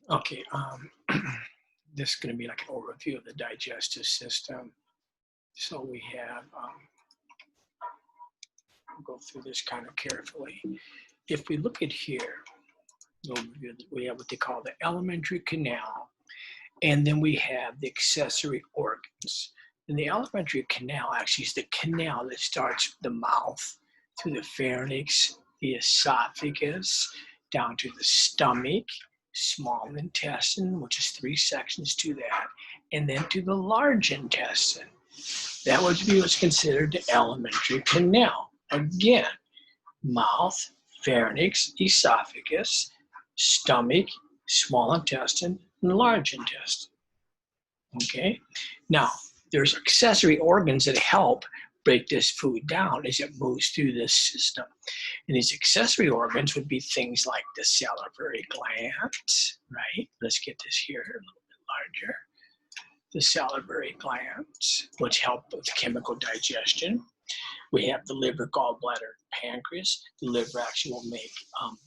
Okay, this is going to be like an overview of the digestive system. So we have, we'll go through this kind of carefully. If we look at here, we have what they call the alimentary canal, and then we have the accessory organs. And the alimentary canal actually is the canal that starts with the mouth through the pharynx, the esophagus, down to the stomach, small intestine, which is 3 sections to that, and then to the large intestine. That would be what's considered the alimentary canal. Again, mouth, pharynx, esophagus, stomach, small intestine, and large intestine. Okay? Now, there's accessory organs that help break this food down as it moves through this system. And these accessory organs would be things like the salivary glands, right? Let's get this here a little bit larger. The salivary glands, which help with chemical digestion. We have the liver, gallbladder, pancreas. The liver actually will make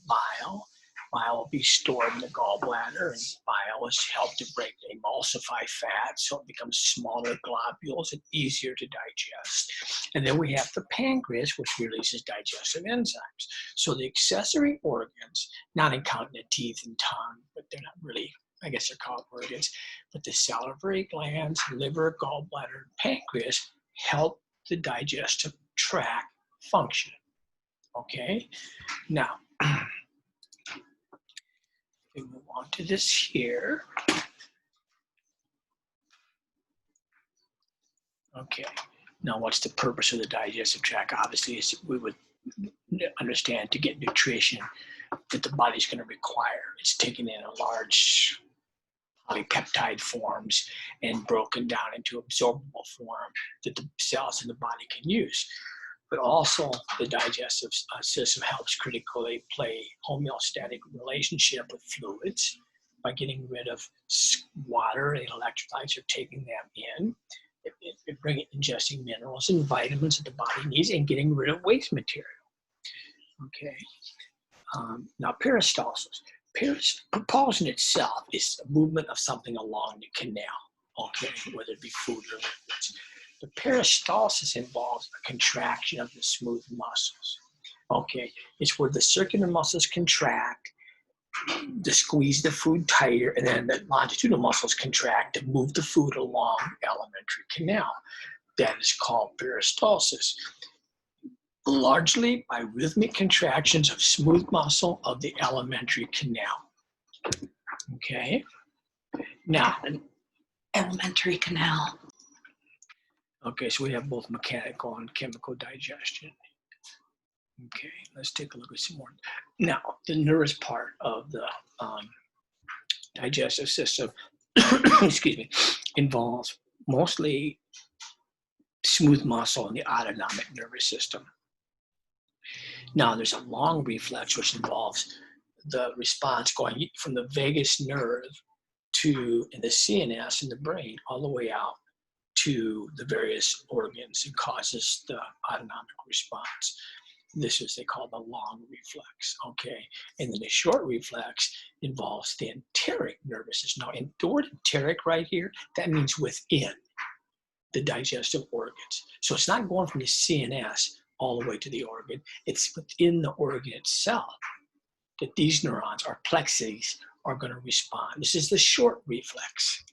bile. Bile will be stored in the gallbladder, and bile is helped to break, emulsify fat, so it becomes smaller globules and easier to digest. And then we have the pancreas, which releases digestive enzymes. So the accessory organs, not counting the teeth and tongue, but they're not really, I guess they're called organs, but the salivary glands, liver, gallbladder, and pancreas help the digestive tract function. Okay? Now, we move on to this here. Okay, now what's the purpose of the digestive tract? Obviously, is we would understand to get nutrition that the body's going to require. It's taken in a large polypeptide forms and broken down into absorbable form that the cells in the body can use. But also the digestive system helps critically play homeostatic relationship with fluids by getting rid of water and electrolytes or taking them in. It brings ingesting minerals and vitamins that the body needs and getting rid of waste material. Okay. Now peristalsis. Propulsion itself is the movement of something along the canal. Okay, whether it be food or liquids. The peristalsis involves a contraction of the smooth muscles. Okay, it's where the circular muscles contract to squeeze the food tighter, and then the longitudinal muscles contract to move the food along the alimentary canal. That is called peristalsis. Largely by rhythmic contractions of smooth muscle of the alimentary canal. Okay, now An alimentary canal. Okay, so we have both mechanical and chemical digestion. Okay, let's take a look at some more. Now, the nervous part of the digestive system, excuse me, involves mostly smooth muscle in the autonomic nervous system. Now, there's a long reflex, which involves the response going from the vagus nerve to in the CNS in the brain all the way out to the various organs and causes the autonomic response. This is they call the long reflex, okay? And then the short reflex involves the enteric nervous system. Now, the word enteric right here, that means within the digestive organs. So it's not going from the CNS all the way to the organ. It's within the organ itself that these neurons, or plexes, are going to respond. This is the short reflex.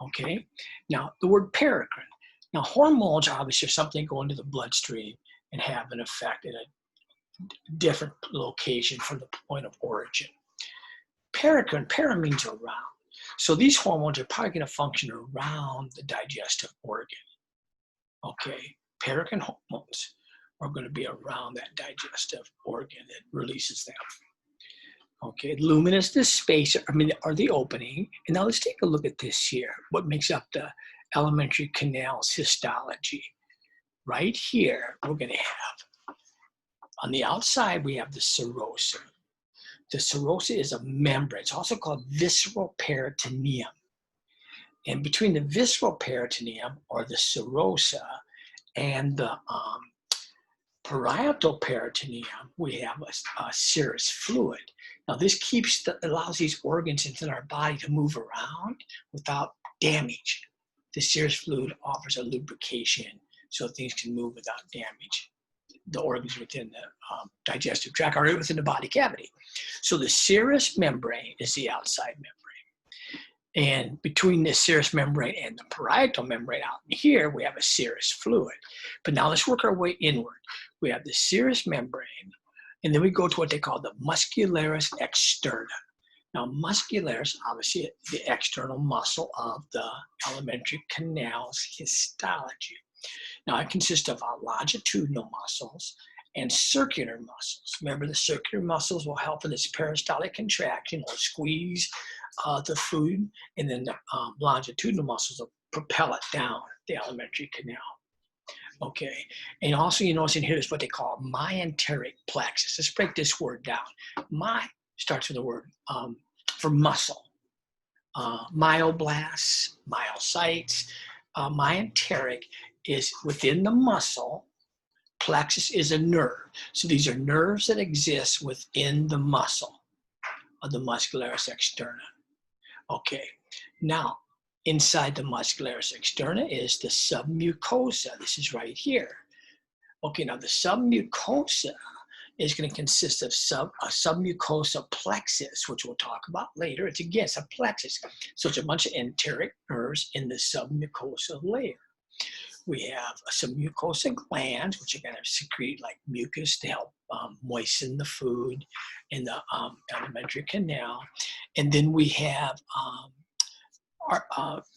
Okay, now the word paracrine. Now hormones obviously are something that go into the bloodstream and have an effect at a different location from the point of origin. Paracrine, para means around. So these hormones are probably going to function around the digestive organ. Okay, paracrine hormones are going to be around that digestive organ that releases them. Okay, lumen is the space, or the opening. And now let's take a look at this here. What makes up the alimentary canal's histology? Right here, we're going to have, on the outside, we have the serosa. The serosa is a membrane. It's also called visceral peritoneum. And between the visceral peritoneum, or the serosa, and the parietal peritoneum, we have a serous fluid. Now this allows these organs within our body to move around without damage. The serous fluid offers a lubrication so things can move without damage. The organs within the digestive tract are within the body cavity. So the serous membrane is the outside membrane. And between the serous membrane and the parietal membrane out in here, we have a serous fluid. But now let's work our way inward. We have the serous membrane, and then we go to what they call the muscularis externa. Now, muscularis, obviously the external muscle of the alimentary canal's histology. Now, it consists of longitudinal muscles and circular muscles. Remember, the circular muscles will help in this peristaltic contraction or squeeze the food, and then the longitudinal muscles will propel it down the alimentary canal. Okay, and also you notice in here is what they call myenteric plexus. Let's break this word down. My starts with the word for muscle. Myoblasts, myocytes. Myenteric is within the muscle. Plexus is a nerve. So these are nerves that exist within the muscle of the muscularis externa. Okay, now inside the muscularis externa is the submucosa. This is right here. Okay, now the submucosa is going to consist of a submucosa plexus, which we'll talk about later. It's again, it's a plexus. So it's a bunch of enteric nerves in the submucosa layer. We have some mucosa glands, which are going to secrete like mucus to help moisten the food in the alimentary canal. And then we have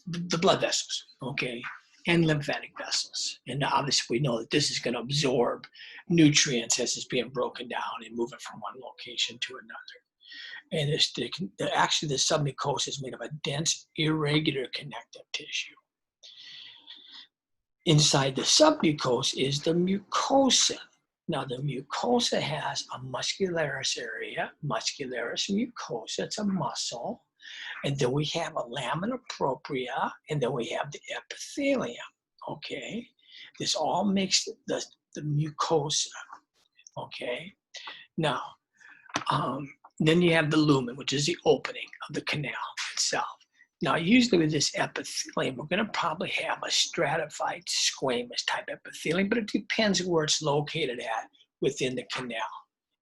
the blood vessels, okay, and lymphatic vessels. And obviously we know that this is going to absorb nutrients as it's being broken down and moving from one location to another. And actually the submucosa is made of a dense, irregular connective tissue. Inside the submucosa is the mucosa. Now the mucosa has a muscularis area, muscularis mucosa, it's a muscle. And then we have a lamina propria, and then we have the epithelium, okay? This all makes the mucosa, okay? Now, then you have the lumen, which is the opening of the canal itself. Now, usually with this epithelium, we're going to probably have a stratified squamous type epithelium, but it depends where it's located at within the canal.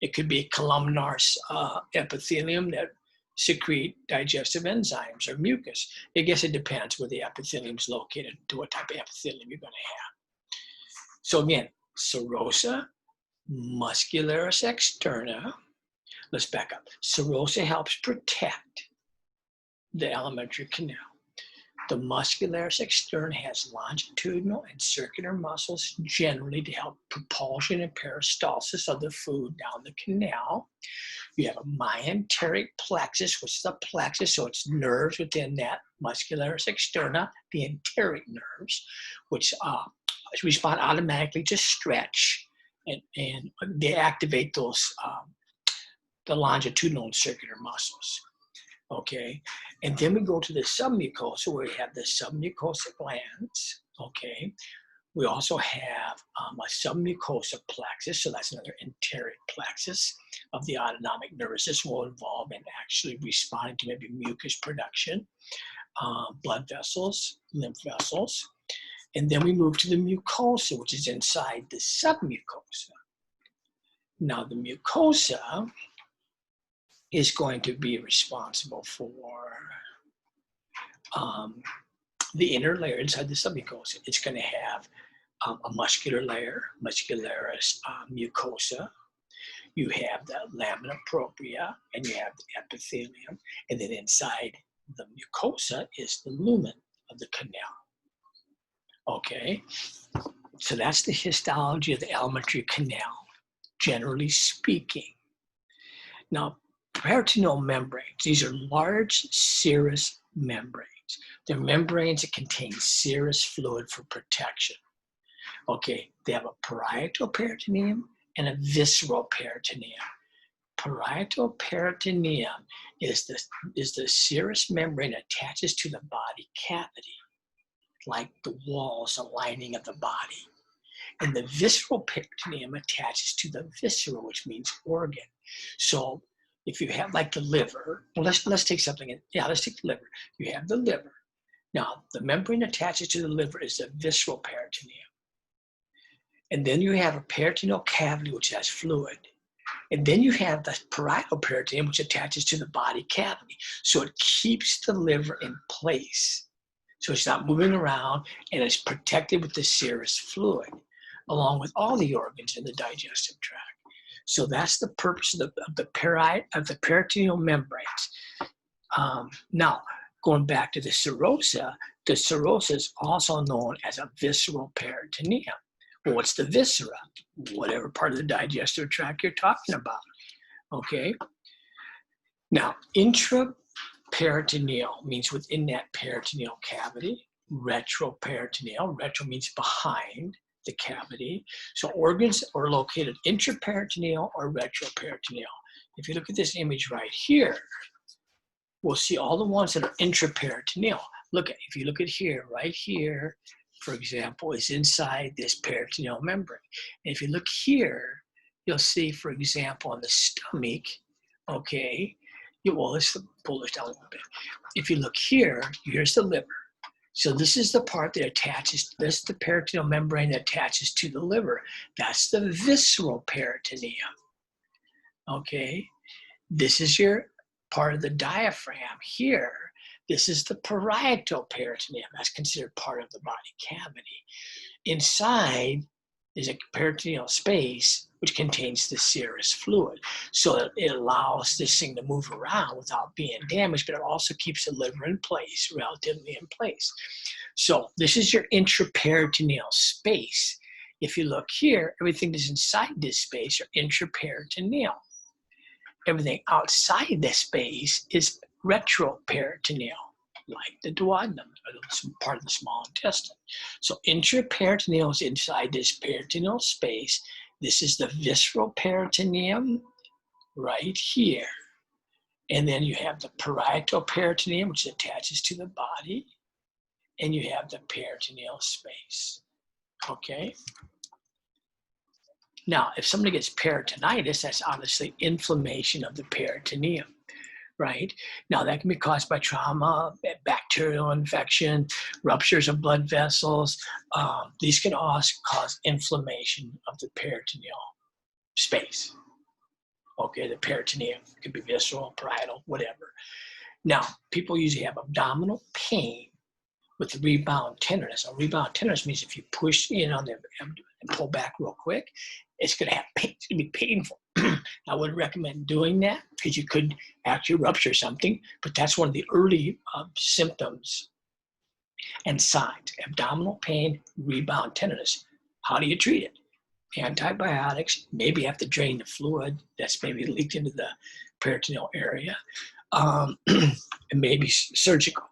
It could be a columnar epithelium that secrete digestive enzymes or mucus. I guess it depends where the epithelium is located to what type of epithelium you're going to have. So again, serosa, muscularis externa. Let's back up. Serosa helps protect the alimentary canal. The muscularis externa has longitudinal and circular muscles generally to help propulsion and peristalsis of the food down the canal. You have a myenteric plexus, which is a plexus, so it's nerves within that muscularis externa, the enteric nerves, which respond automatically to stretch, and they activate those the longitudinal and circular muscles. Okay, and then we go to the submucosa where we have the submucosa glands. Okay, we also have a submucosa plexus, so that's another enteric plexus of the autonomic nervous system, will involve in actually responding to maybe mucus production, blood vessels, lymph vessels. And then we move to the mucosa, which is inside the submucosa. Now the mucosa is going to be responsible for the inner layer inside the submucosa. It's going to have a muscular layer, muscularis mucosa. You have the lamina propria, and you have the epithelium. And then inside the mucosa is the lumen of the canal. Okay, so that's the histology of the alimentary canal, generally speaking. Now, peritoneal membranes, these are large serous membranes. They're membranes that contain serous fluid for protection. Okay, they have a parietal peritoneum and a visceral peritoneum. Parietal peritoneum is the serous membrane that attaches to the body cavity, like the walls, the lining of the body. And the visceral peritoneum attaches to the viscera, which means organ. So if you have like the liver, well, let's take something. Let's take the liver. You have the liver. Now, the membrane attaches to the liver is the visceral peritoneum. And then you have a peritoneal cavity, which has fluid. And then you have the parietal peritoneum, which attaches to the body cavity. So it keeps the liver in place. So it's not moving around, and it's protected with the serous fluid, along with all the organs in the digestive tract. So that's the purpose of the peritoneal membranes. Now, going back to the serosa is also known as a visceral peritoneum. Well, what's the viscera? Whatever part of the digestive tract you're talking about, okay? Now, intraperitoneal means within that peritoneal cavity. Retroperitoneal, retro means behind the cavity. So organs are located intraperitoneal or retroperitoneal. If you look at this image right here, we'll see all the ones that are intraperitoneal. If you look at here, right here, for example, is inside this peritoneal membrane. And if you look here, you'll see, for example, on the stomach, okay, let's pull this down a little bit. If you look here, here's the liver. So this is the part that attaches, this is the peritoneal membrane that attaches to the liver. That's the visceral peritoneum, okay? This is your part of the diaphragm here. This is the parietal peritoneum. That's considered part of the body cavity. Inside is a peritoneal space which contains the serous fluid. So it allows this thing to move around without being damaged, but it also keeps the liver in place, relatively in place. So this is your intraperitoneal space. If you look here, everything that's inside this space are intraperitoneal. Everything outside this space is retroperitoneal, like the duodenum, or part of the small intestine. So intraperitoneal is inside this peritoneal space. This is the visceral peritoneum right here. And then you have the parietal peritoneum, which attaches to the body. And you have the peritoneal space, okay? Now, if somebody gets peritonitis, that's obviously inflammation of the peritoneum, right? Now, that can be caused by trauma, bacterial infection, ruptures of blood vessels. These can also cause inflammation of the peritoneal space. Okay, the peritoneum could be visceral, parietal, whatever. Now, people usually have abdominal pain with rebound tenderness. A rebound tenderness means if you push in on the abdomen and pull back real quick, it's going to have pain. It's going to be painful. I wouldn't recommend doing that because you could actually rupture something, but that's one of the early symptoms and signs. Abdominal pain, rebound tenderness. How do you treat it? Antibiotics, maybe you have to drain the fluid that's maybe leaked into the peritoneal area, and maybe surgical.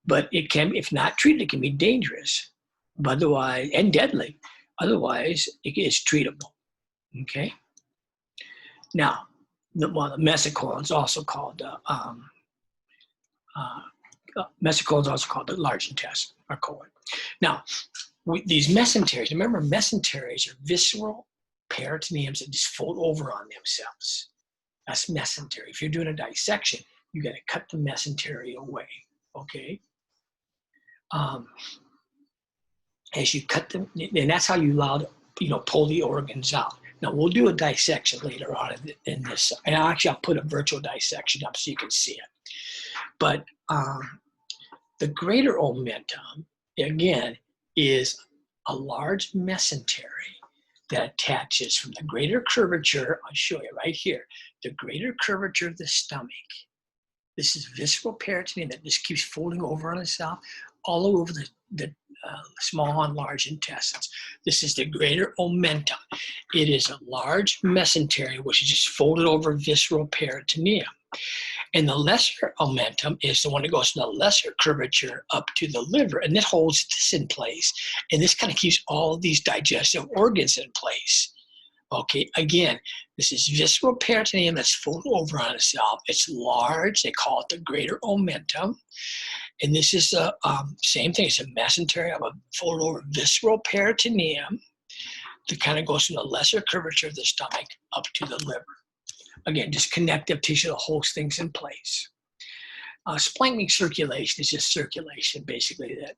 But it can, if not treated, it can be dangerous, otherwise, and deadly. Otherwise, it is treatable. Okay. Now, the mesocolon is also called the large intestine or colon. Now, these mesenteries. Remember, mesenteries are visceral peritoneums that just fold over on themselves. That's mesentery. If you're doing a dissection, you got to cut the mesentery away. Okay. As you cut them, and that's how you allow to, pull the organs out. Now we'll do a dissection later on in this, and I'll put a virtual dissection up so you can see it. But the greater omentum, again, is a large mesentery that attaches from the greater curvature. I'll show you right here, the greater curvature of the stomach. This is visceral peritoneum that just keeps folding over on itself all over the small and large intestines. This is the greater omentum. It is a large mesentery which is just folded over visceral peritoneum. And the lesser omentum is the one that goes from the lesser curvature up to the liver, and it holds this in place. And this kind of keeps all of these digestive organs in place. Okay, again, this is visceral peritoneum that's folded over on itself. It's large. They call it the greater omentum. And this is the same thing. It's a mesentery of a folded over visceral peritoneum that kind of goes from the lesser curvature of the stomach up to the liver. Again, just connective tissue that holds things in place. Splanchnic circulation is just circulation, basically, that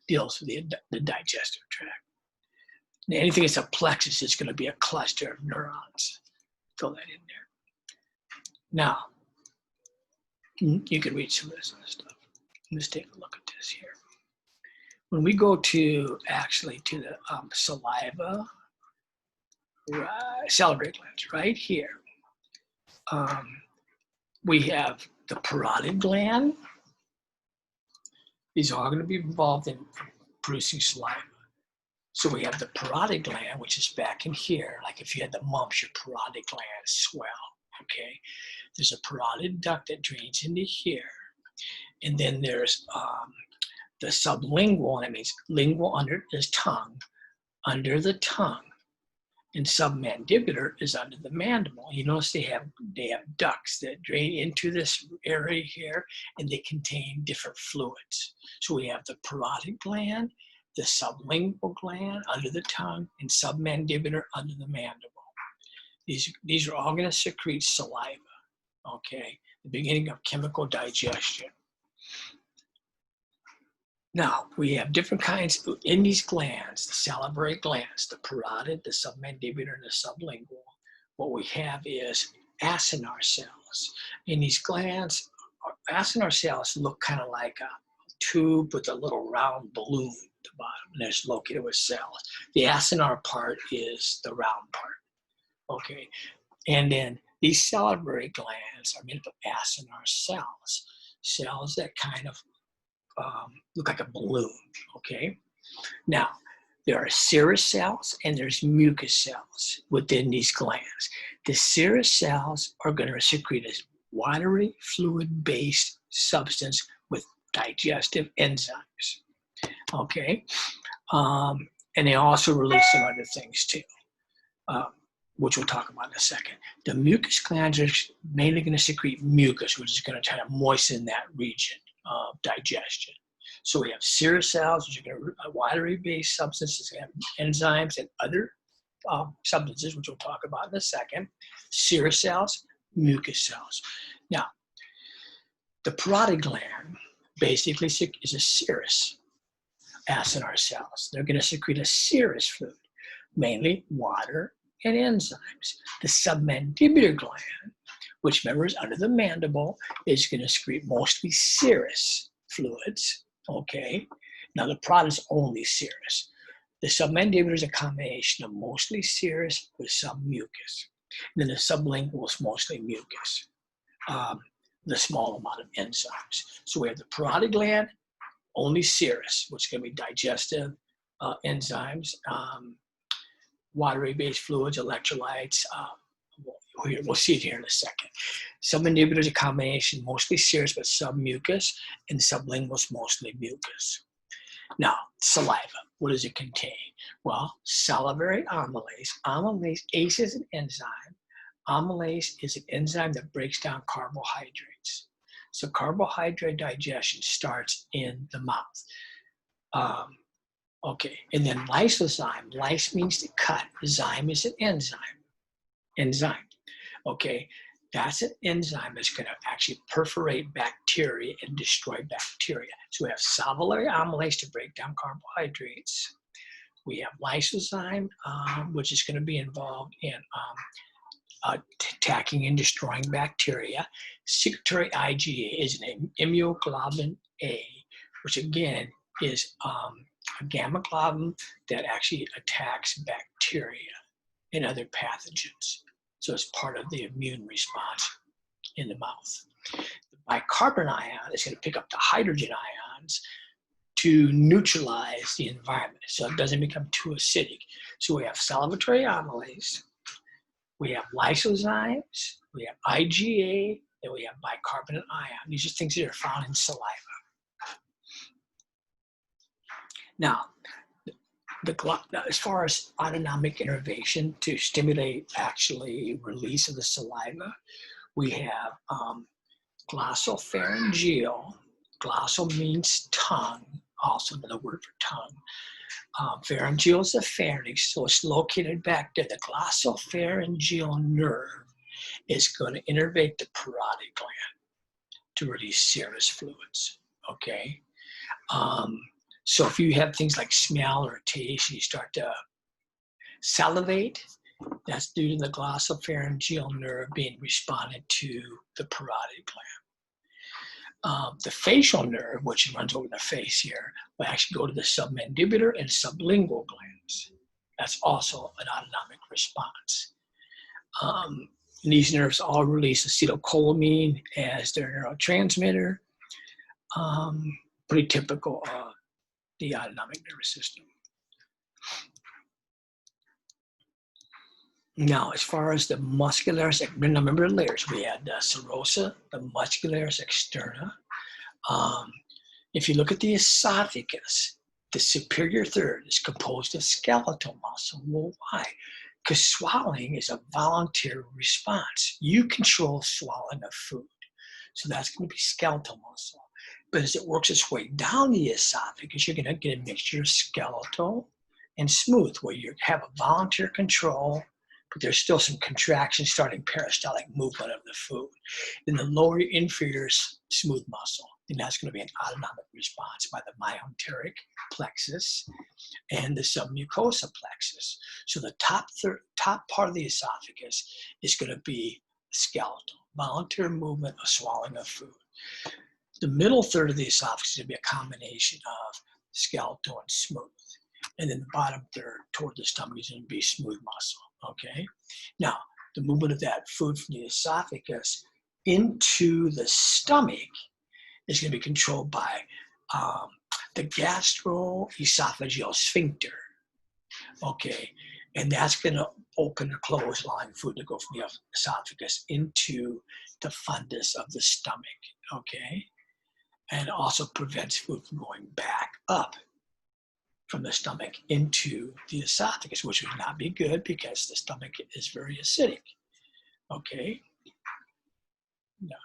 deals with the digestive tract. And anything that's a plexus is going to be a cluster of neurons. Fill that in there. Now, you can read some of this other stuff. Let's take a look at this here. When we go to the saliva, salivary glands, right here, we have the parotid gland. These are all going to be involved in producing saliva. So we have the parotid gland, which is back in here. Like if you had the mumps, your parotid gland swell, okay? There's a parotid duct that drains into here. And then there's the sublingual, that means lingual under his tongue, under the tongue. And submandibular is under the mandible. You notice they have ducts that drain into this area here, and they contain different fluids. So we have the parotid gland, the sublingual gland under the tongue, and submandibular under the mandible. These are all going to secrete saliva, okay? The beginning of chemical digestion. Now, we have different kinds in these glands, the salivary glands, the parotid, the submandibular, and the sublingual. What we have is acinar cells. In these glands, acinar cells look kind of like a tube with a little round balloon at the bottom, and it's located with cells. The acinar part is the round part, okay? And then these salivary glands are made up of acinar cells, cells that kind of look like a balloon, okay? Now, there are serous cells and there's mucus cells within these glands. The serous cells are going to secrete a watery, fluid-based substance with digestive enzymes, okay? And they also release some other things too, which we'll talk about in a second. The mucus glands are mainly going to secrete mucus, which is going to try to moisten that region of digestion. So we have serous cells, which are going to a watery-based substances, have enzymes and other substances, which we'll talk about in a second. Serous cells, mucus cells. Now, the parotid gland basically is a serous acinar cells. They're going to secrete a serous fluid, mainly water and enzymes. The submandibular gland, which remember is under the mandible, is going to secrete mostly serous fluids, okay? Now the parotid is only serous. The submandibular is a combination of mostly serous with some mucus. And then the sublingual is mostly mucus, the small amount of enzymes. So we have the parotid gland, only serous, which is going to be digestive enzymes, watery-based fluids, electrolytes. We'll see it here in a second. Submandibular is a combination, mostly serous, but submucus, and sublingual is mostly mucus. Now, saliva, what does it contain? Well, salivary amylase. Amylase is an enzyme. Amylase is an enzyme that breaks down carbohydrates. So carbohydrate digestion starts in the mouth. Okay, and then lysozyme. Lyse means to cut. Zyme is an enzyme. Okay, that's an enzyme that's going to actually perforate bacteria and destroy bacteria. So we have salivary amylase to break down carbohydrates. We have lysozyme, which is going to be involved in attacking and destroying bacteria. Secretory IgA is an immunoglobulin A, which again is a gamma globulin that actually attacks bacteria and other pathogens. So it's part of the immune response in the mouth. The bicarbonate ion is going to pick up the hydrogen ions to neutralize the environment so it doesn't become too acidic. So we have salivary amylase, we have lysozymes, we have IgA, and we have bicarbonate ion. These are things that are found in saliva. Now, as far as autonomic innervation to stimulate actually release of the saliva, we have glossopharyngeal. Glossal means tongue, also another word for tongue. Pharyngeal is the pharynx, so it's located back there. The glossopharyngeal nerve is going to innervate the parotid gland to release serous fluids, okay? So if you have things like smell or taste, you start to salivate, that's due to the glossopharyngeal nerve being responded to the parotid gland. The facial nerve, which runs over the face here, will actually go to the submandibular and sublingual glands. That's also an autonomic response. These nerves all release acetylcholine as their neurotransmitter. Pretty typical of the autonomic nervous system. Now, as far as the muscularis, remember the layers. We had the serosa, the muscularis externa. If you look at the esophagus, the superior third is composed of skeletal muscle. Well, why? Because swallowing is a voluntary response. You control swallowing of food. So that's going to be skeletal muscle. But as it works its way down the esophagus, you're going to get a mixture of skeletal and smooth, where you have a voluntary control, but there's still some contraction starting peristaltic movement of the food. In the lower inferior smooth muscle, and that's going to be an autonomic response by the myenteric plexus and the submucosa plexus. So the top part of the esophagus is going to be skeletal, voluntary movement of swallowing of food. The middle third of the esophagus is going to be a combination of skeletal and smooth. And then the bottom third toward the stomach is going to be smooth muscle, okay? Now, the movement of that food from the esophagus into the stomach is going to be controlled by the gastroesophageal sphincter, okay? And that's going to open or close, allowing food to go from the esophagus into the fundus of the stomach, okay? And it also prevents food from going back up from the stomach into the esophagus, which would not be good because the stomach is very acidic, okay? Now,